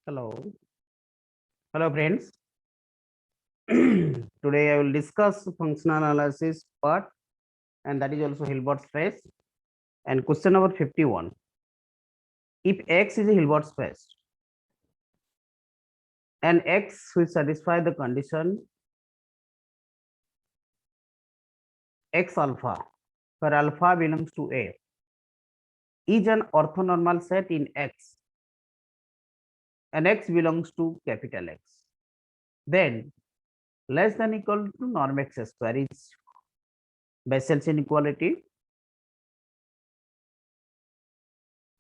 Hello. Hello, friends. Today I will discuss functional analysis part, and that is also Hilbert space. And question number 51. If X is a Hilbert space and X will satisfy the condition X alpha, where alpha belongs to A, is an orthonormal set in X, and X belongs to capital X, then less than equal to norm X square is Bessel's inequality,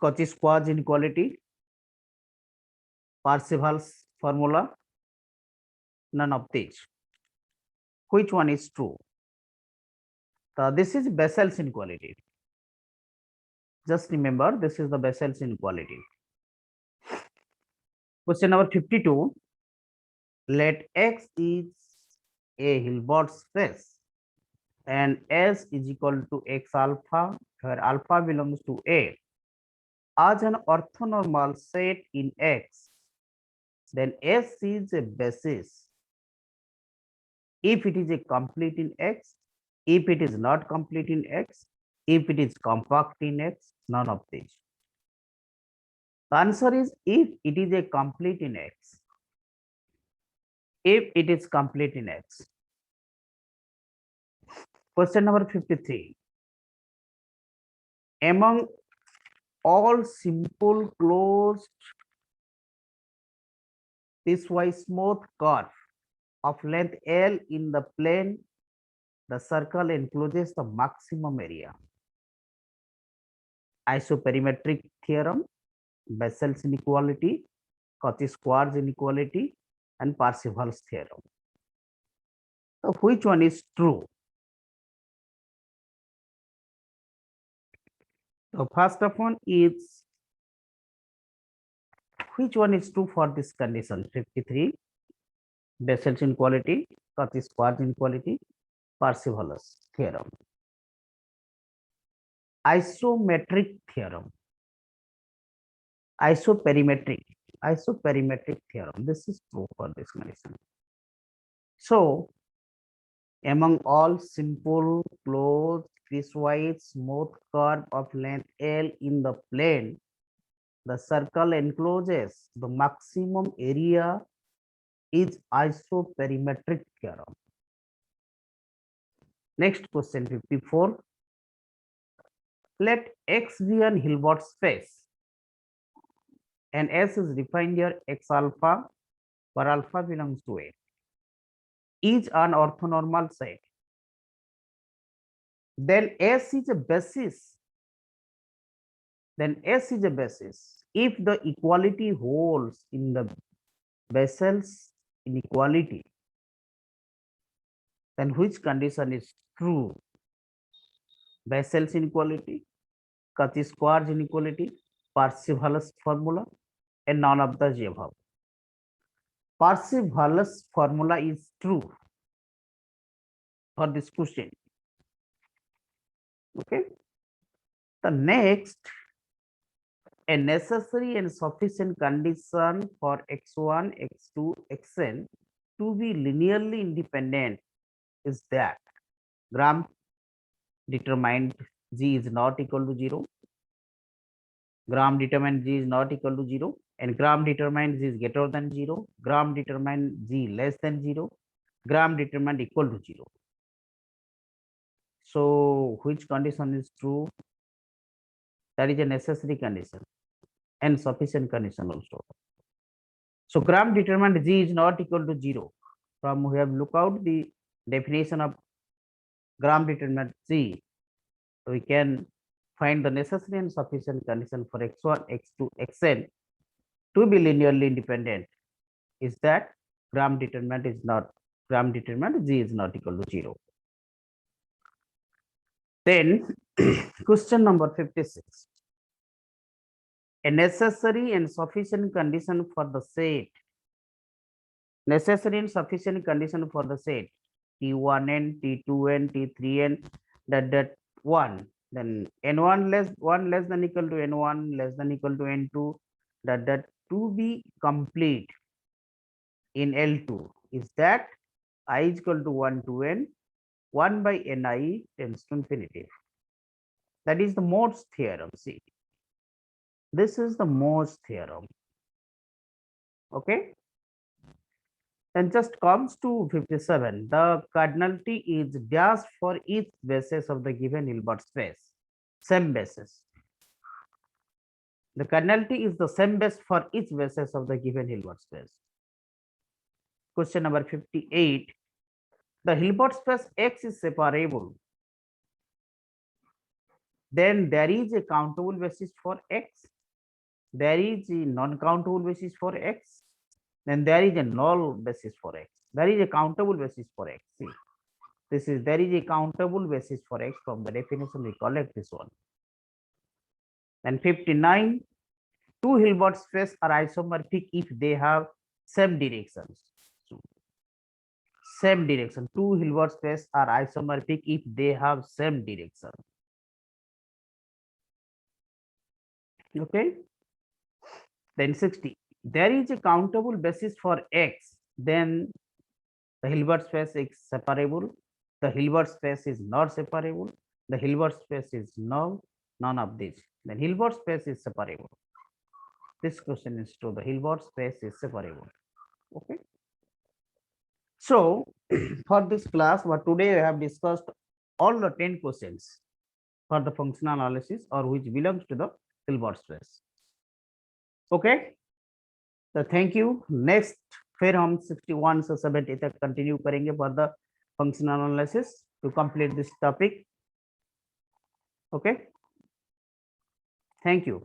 Cauchy-Squarge inequality, Parseval's formula, none of these. Which one is true? This is Bessel's inequality. Just remember, this is the Bessel's inequality. Question number 52. Let X is a Hilbert space and S is equal to X alpha, where alpha belongs to A, as an orthonormal set in X, then S is a basis if it is a complete in X, if it is not complete in X, if it is compact in X, none of these. The answer is if it is a complete in X. If it is complete in X. Question number 53. Among all simple closed piecewise smooth curve of length L in the plane, the circle encloses the maximum area. Isoperimetric theorem, Bessel's inequality, Cauchy-Squarge inequality, and Parseval's theorem. So which one is true? So first of all is, which one is true for this condition? 53, Bessel's inequality, Cauchy-Squarge inequality, Parseval's theorem. Isometric theorem, isoperimetric theorem. This is true for this condition. So among all simple closed piecewise smooth curve of length L in the plane, the circle encloses the maximum area is isoperimetric theorem. Next question 54. Let X be an Hilbert space and S is defined here X alpha, where alpha belongs to A, is an orthonormal set. Then S is a basis. Then S is a basis if the equality holds in the Bessel's inequality. Then which condition is true? Bessel's inequality, Cauchy-Squarge inequality, Parseval's formula, and none of the above. Parseval's formula is true for this question. Okay. The next, a necessary and sufficient condition for x1, x2, xn to be linearly independent is that Gram determined G is not equal to 0, Gram determined G is not equal to 0, and Gram determined G is greater than 0, Gram determined G less than 0, Gram determined equal to 0. So which condition is true? That is a necessary condition and sufficient condition also. So Gram determined G is not equal to 0. From we have look out the definition of Gram determined G, we can find the necessary and sufficient condition for x1, x2, xn to be linearly independent is that Gram determinant G is not equal to 0. Then question number 56. A necessary and sufficient condition for the set. Necessary and sufficient condition for the set T1n, T2n, T3n, that 1. Then n1 less than equal to n1 less than equal to n2, that to be complete in L2 is that I is equal to 1 to n, 1 by ni tends to infinity. That is the Morse theorem. See, this is the Morse theorem. Okay. Then just comes to 57. The cardinality is dash for each basis of the given Hilbert space. Same basis. The cardinality is the same base for each basis of the given Hilbert space. Question number 58. The Hilbert space X is separable. Then there is a countable basis for X. There is a non-countable basis for X. Then there is a null basis for X. There is a countable basis for X. See, there is a countable basis for X. From the definition we collect this one. Then 59. Two Hilbert space are isomorphic if they have same directions. So, same direction. Two Hilbert space are isomorphic if they have same direction. Okay. Then 60. There is a countable basis for X. Then the Hilbert space is separable. The Hilbert space is not separable. The Hilbert space is null. None of these. Then Hilbert space is separable. This question is true. The Hilbert space is separable. Okay. So for this class, what today we have discussed all the 10 questions for the functional analysis or which belongs to the Hilbert space. Okay. So thank you. Next फिर हम 61 से 70 तक continue करेंगे for the functional analysis to complete this topic. Okay, thank you.